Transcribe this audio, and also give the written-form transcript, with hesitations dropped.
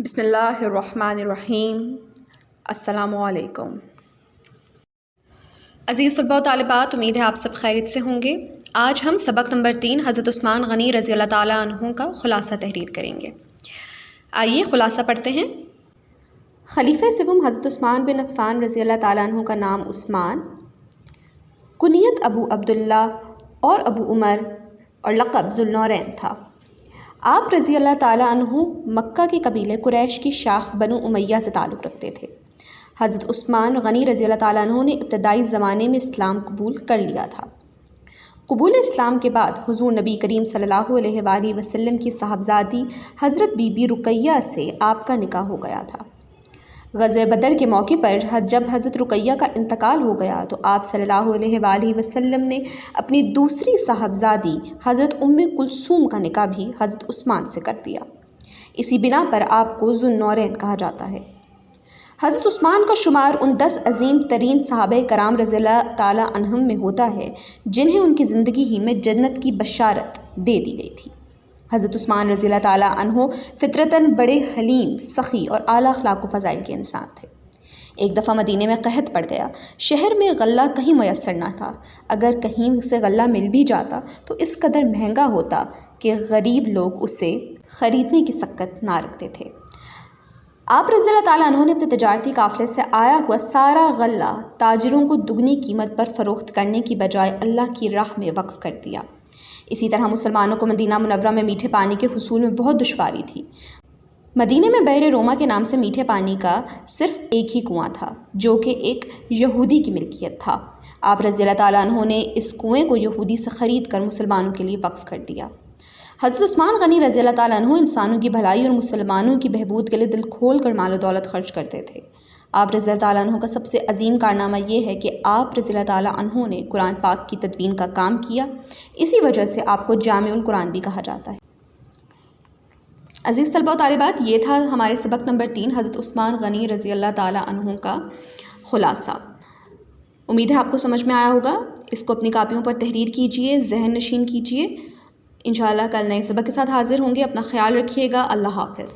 بسم اللہ الرحمن الرحیم۔ السلام علیکم عزیز طلباء و طالبات، امید ہے آپ سب خیریت سے ہوں گے۔ آج ہم سبق نمبر 3 حضرت عثمان غنی رضی اللہ تعالیٰ عنہ کا خلاصہ تحریر کریں گے۔ آئیے خلاصہ پڑھتے ہیں۔ خلیفہ سوم حضرت عثمان بن عفان رضی اللہ تعالیٰ عنہ کا نام عثمان، کنیت ابو عبداللہ اور ابو عمر اور لقب ذوالنورین تھا۔ آپ رضی اللہ تعالیٰ عنہ مکہ کے قبیلے قریش کی شاخ بنو امیہ سے تعلق رکھتے تھے۔ حضرت عثمان غنی رضی اللہ تعالیٰ عنہ نے ابتدائی زمانے میں اسلام قبول کر لیا تھا۔ قبول اسلام کے بعد حضور نبی کریم صلی اللہ علیہ وآلہ وسلم کی صاحبزادی حضرت بی بی رقیہ سے آپ کا نکاح ہو گیا تھا۔ غزوہ بدر کے موقع پر جب حضرت رقیہ کا انتقال ہو گیا تو آپ صلی اللہ علیہ وآلہ وسلم نے اپنی دوسری صاحبزادی حضرت ام کلثوم کا نکاح بھی حضرت عثمان سے کر دیا۔ اسی بنا پر آپ کو ذوالنورین کہا جاتا ہے۔ حضرت عثمان کا شمار ان 10 عظیم ترین صحابہ کرام رضی اللہ تعالیٰ عنہم میں ہوتا ہے جنہیں ان کی زندگی ہی میں جنت کی بشارت دے دی گئی تھی۔ حضرت عثمان رضی اللہ تعالیٰ عنہ فطرتاً بڑے حلیم، سخی اور اعلیٰ اخلاق و فضائل کے انسان تھے۔ ایک دفعہ مدینے میں قحط پڑ گیا۔ شہر میں غلہ کہیں میسر نہ تھا۔ اگر کہیں سے غلہ مل بھی جاتا تو اس قدر مہنگا ہوتا کہ غریب لوگ اسے خریدنے کی سکت نہ رکھتے تھے۔ آپ رضی اللہ تعالیٰ عنہ نے اپنے تجارتی قافلے سے آیا ہوا سارا غلہ تاجروں کو دگنی قیمت پر فروخت کرنے کی بجائے اللہ کی راہ میں وقف کر دیا۔ اسی طرح مسلمانوں کو مدینہ منورہ میں میٹھے پانی کے حصول میں بہت دشواری تھی۔ مدینے میں بحر روما کے نام سے میٹھے پانی کا صرف ایک ہی کنواں تھا جو کہ ایک یہودی کی ملکیت تھا۔ آپ رضی اللہ تعالیٰ عنہ نے اس کنویں کو یہودی سے خرید کر مسلمانوں کے لیے وقف کر دیا۔ حضرت عثمان غنی رضی اللہ تعالیٰ عنہ انسانوں کی بھلائی اور مسلمانوں کی بہبود کے لیے دل کھول کر مال و دولت خرچ کرتے تھے۔ آپ رضی اللہ تعالیٰ عنہ کا سب سے عظیم کارنامہ یہ ہے کہ آپ رضی اللہ تعالیٰ عنہ نے قرآن پاک کی تدوین کا کام کیا۔ اسی وجہ سے آپ کو جامع القرآن بھی کہا جاتا ہے۔ عزیز طلباء و طالبات، یہ تھا ہمارے سبق نمبر 3 حضرت عثمان غنی رضی اللہ تعالیٰ عنہ کا خلاصہ۔ امید ہے آپ کو سمجھ میں آیا ہوگا۔ اس کو اپنی کاپیوں پر تحریر کیجئے، ذہن نشین کیجئے۔ انشاءاللہ کل نئے سبق کے ساتھ حاضر ہوں گے۔ اپنا خیال رکھیے گا۔ اللہ حافظ۔